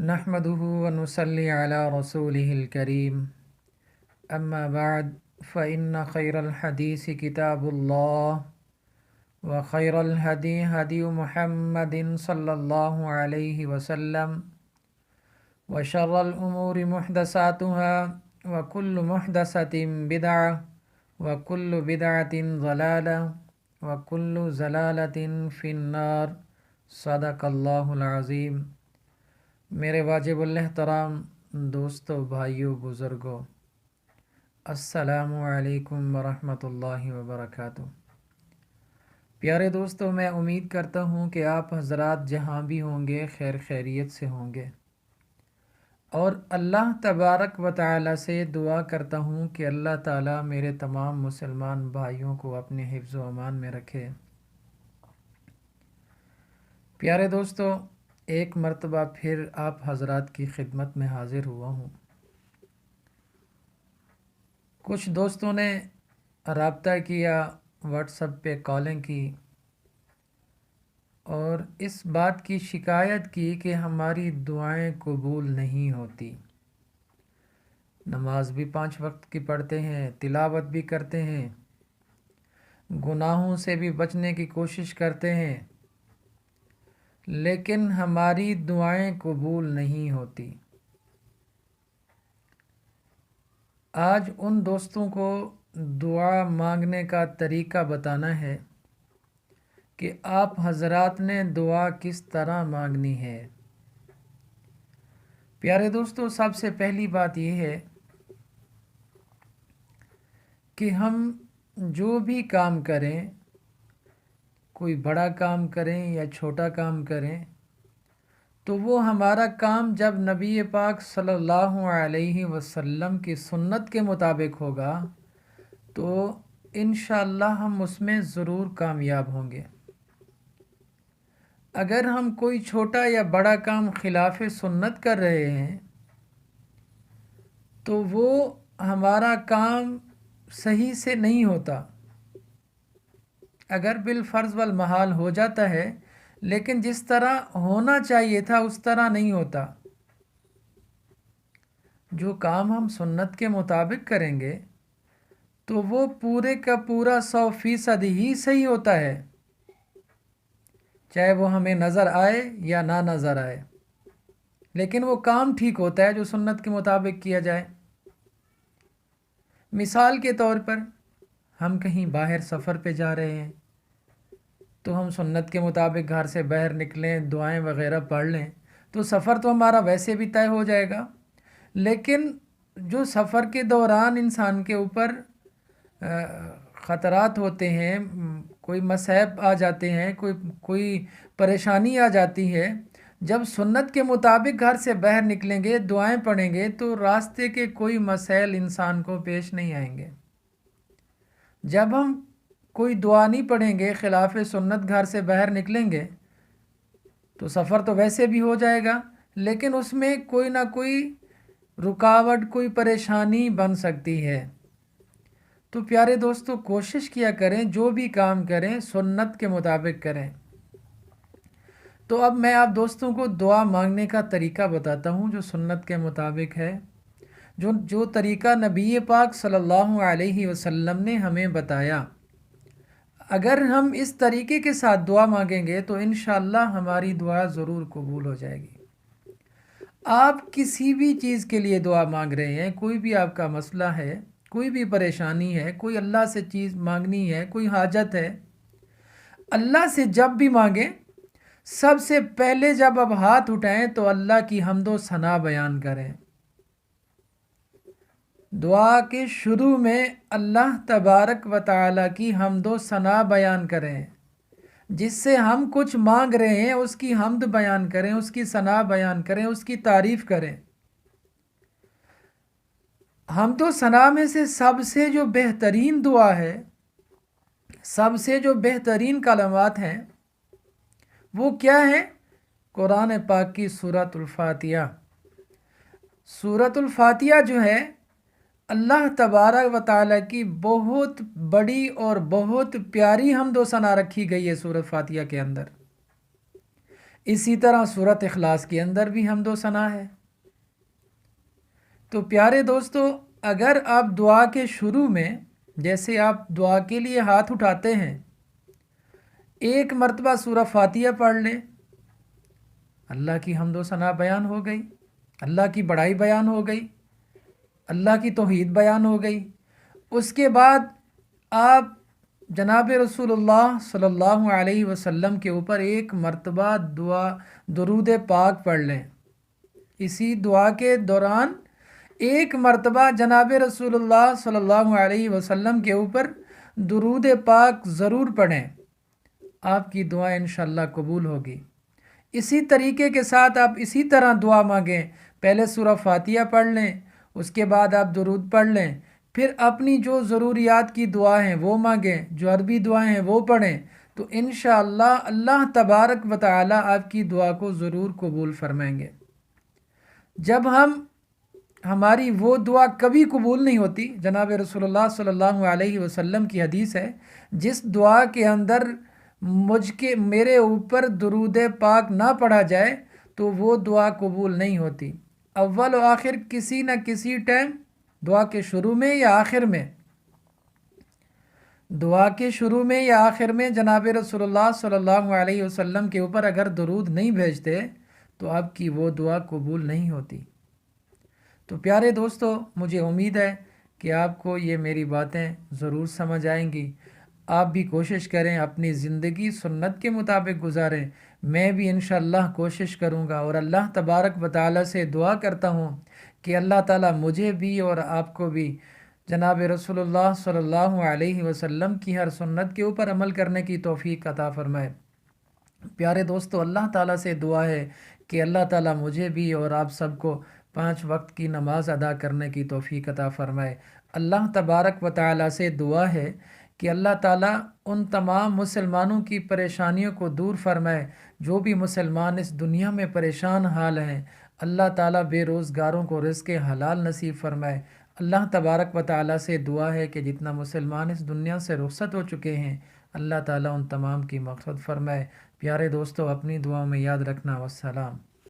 نحمده ونصلي على رسوله الكريم أما بعد فإن خير الحديث كتاب الله وخير الهدي هدي محمد صلى الله عليه وسلم وشر الأمور محدثاتها وكل محدثة بدعة وكل بدعة ضلالة وكل ضلالة في النار صدق الله العظيم۔ میرے واجب الاحترام دوستو، بھائیو، بزرگوں، السلام علیکم ورحمۃ اللہ وبرکاتہ۔ پیارے دوستو، میں امید کرتا ہوں کہ آپ حضرات جہاں بھی ہوں گے خیر خیریت سے ہوں گے، اور اللہ تبارک و تعالی سے دعا کرتا ہوں کہ اللہ تعالی میرے تمام مسلمان بھائیوں کو اپنے حفظ و امان میں رکھے۔ پیارے دوستو، ایک مرتبہ پھر آپ حضرات کی خدمت میں حاضر ہوا ہوں۔ کچھ دوستوں نے رابطہ کیا، واٹس ایپ پہ کالیں کی اور اس بات کی شکایت کی کہ ہماری دعائیں قبول نہیں ہوتی۔ نماز بھی 5 وقت کی پڑھتے ہیں، تلاوت بھی کرتے ہیں، گناہوں سے بھی بچنے کی کوشش کرتے ہیں، لیکن ہماری دعائیں قبول نہیں ہوتی۔ آج ان دوستوں کو دعا مانگنے کا طریقہ بتانا ہے کہ آپ حضرات نے دعا کس طرح مانگنی ہے۔ پیارے دوستو، سب سے پہلی بات یہ ہے کہ ہم جو بھی کام کریں، کوئی بڑا کام کریں یا چھوٹا کام کریں، تو وہ ہمارا کام جب نبی پاک صلی اللہ علیہ وسلم کی سنت کے مطابق ہوگا تو انشاءاللہ ہم اس میں ضرور کامیاب ہوں گے۔ اگر ہم کوئی چھوٹا یا بڑا کام خلاف سنت کر رہے ہیں تو وہ ہمارا کام صحیح سے نہیں ہوتا۔ اگر بالفرض والمحال ہو جاتا ہے، لیکن جس طرح ہونا چاہیے تھا اس طرح نہیں ہوتا۔ جو کام ہم سنت کے مطابق کریں گے تو وہ پورے کا پورا 100% ہی صحیح ہوتا ہے، چاہے وہ ہمیں نظر آئے یا نہ نظر آئے، لیکن وہ کام ٹھیک ہوتا ہے جو سنت کے مطابق کیا جائے۔ مثال کے طور پر ہم کہیں باہر سفر پہ جا رہے ہیں تو ہم سنت کے مطابق گھر سے باہر نکلیں، دعائیں وغیرہ پڑھ لیں تو سفر تو ہمارا ویسے بھی طے ہو جائے گا، لیکن جو سفر کے دوران انسان کے اوپر خطرات ہوتے ہیں، کوئی مصائب آ جاتے ہیں، کوئی پریشانی آ جاتی ہے، جب سنت کے مطابق گھر سے باہر نکلیں گے، دعائیں پڑھیں گے تو راستے کے کوئی مسائل انسان کو پیش نہیں آئیں گے۔ جب ہم کوئی دعا نہیں پڑھیں گے، خلاف سنت گھر سے باہر نکلیں گے تو سفر تو ویسے بھی ہو جائے گا، لیکن اس میں کوئی نہ کوئی رکاوٹ، کوئی پریشانی بن سکتی ہے۔ تو پیارے دوستو، کوشش کیا کریں جو بھی کام کریں سنت کے مطابق کریں۔ تو اب میں آپ دوستوں کو دعا مانگنے کا طریقہ بتاتا ہوں جو سنت کے مطابق ہے، جو طریقہ نبی پاک صلی اللہ علیہ وسلم نے ہمیں بتایا۔ اگر ہم اس طریقے کے ساتھ دعا مانگیں گے تو انشاءاللہ ہماری دعا ضرور قبول ہو جائے گی۔ آپ کسی بھی چیز کے لیے دعا مانگ رہے ہیں، کوئی بھی آپ کا مسئلہ ہے، کوئی بھی پریشانی ہے، کوئی اللہ سے چیز مانگنی ہے، کوئی حاجت ہے، اللہ سے جب بھی مانگیں، سب سے پہلے جب آپ ہاتھ اٹھائیں تو اللہ کی حمد و ثنا بیان کریں۔ دعا کے شروع میں اللہ تبارک و تعالی کی حمد و ثنا بیان کریں، جس سے ہم کچھ مانگ رہے ہیں اس کی حمد بیان کریں، اس کی ثنا بیان کریں، اس کی تعریف کریں۔ حمد و ثنا میں سے سب سے جو بہترین دعا ہے، سب سے جو بہترین کلمات ہیں، وہ کیا ہے؟ قرآن پاک کی سورۃ الفاتحہ۔ سورۃ الفاتحہ جو ہے اللہ تبارک و تعالیٰ کی بہت بڑی اور بہت پیاری حمد و ثنا رکھی گئی ہے سورۃ فاتحہ کے اندر۔ اسی طرح سورۃ اخلاص کے اندر بھی حمد و ثنا ہے۔ تو پیارے دوستو، اگر آپ دعا کے شروع میں، جیسے آپ دعا کے لیے ہاتھ اٹھاتے ہیں، ایک مرتبہ سورہ فاتحہ پڑھ لیں، اللہ کی حمد و ثنا بیان ہو گئی، اللہ کی بڑائی بیان ہو گئی، اللہ کی توحید بیان ہو گئی۔ اس کے بعد آپ جناب رسول اللہ صلی اللہ علیہ وسلم کے اوپر ایک مرتبہ درود پاک پڑھ لیں۔ اسی دعا کے دوران ایک مرتبہ جناب رسول اللہ صلی اللہ علیہ وسلم کے اوپر درود پاک ضرور پڑھیں، آپ کی دعا انشاءاللہ قبول ہوگی۔ اسی طریقے کے ساتھ آپ اسی طرح دعا مانگیں، پہلے سورہ فاتحہ پڑھ لیں، اس کے بعد آپ درود پڑھ لیں، پھر اپنی جو ضروریات کی دعا ہیں وہ مانگیں، جو عربی دعائیں ہیں وہ پڑھیں، تو انشاءاللہ اللہ تبارک و تعالی آپ کی دعا کو ضرور قبول فرمائیں گے۔ جب ہماری وہ دعا کبھی قبول نہیں ہوتی، جناب رسول اللہ صلی اللہ علیہ وسلم کی حدیث ہے، جس دعا کے اندر میرے اوپر درود پاک نہ پڑھا جائے تو وہ دعا قبول نہیں ہوتی۔ اول و آخر کسی نہ کسی ٹائم، دعا کے شروع میں یا آخر میں، دعا کے شروع میں یا آخر میں جناب رسول اللہ صلی اللہ علیہ وسلم کے اوپر اگر درود نہیں بھیجتے تو آپ کی وہ دعا قبول نہیں ہوتی۔ تو پیارے دوستو، مجھے امید ہے کہ آپ کو یہ میری باتیں ضرور سمجھ آئیں گی۔ آپ بھی کوشش کریں، اپنی زندگی سنت کے مطابق گزاریں۔ میں بھی انشاءاللہ کوشش کروں گا، اور اللہ تبارک و تعالی سے دعا کرتا ہوں کہ اللہ تعالیٰ مجھے بھی اور آپ کو بھی جناب رسول اللہ صلی اللہ علیہ وسلم کی ہر سنت کے اوپر عمل کرنے کی توفیق عطا فرمائے۔ پیارے دوستو، اللہ تعالیٰ سے دعا ہے کہ اللہ تعالیٰ مجھے بھی اور آپ سب کو 5 وقت کی نماز ادا کرنے کی توفیق عطا فرمائے۔ اللہ تبارک و تعالیٰ سے دعا ہے کہ اللہ تعالیٰ ان تمام مسلمانوں کی پریشانیوں کو دور فرمائے جو بھی مسلمان اس دنیا میں پریشان حال ہیں۔ اللہ تعالیٰ بے روزگاروں کو رزق حلال نصیب فرمائے۔ اللہ تبارک و تعالیٰ سے دعا ہے کہ جتنا مسلمان اس دنیا سے رخصت ہو چکے ہیں، اللہ تعالیٰ ان تمام کی مغفرت فرمائے۔ پیارے دوستو، اپنی دعاؤں میں یاد رکھنا۔ والسلام۔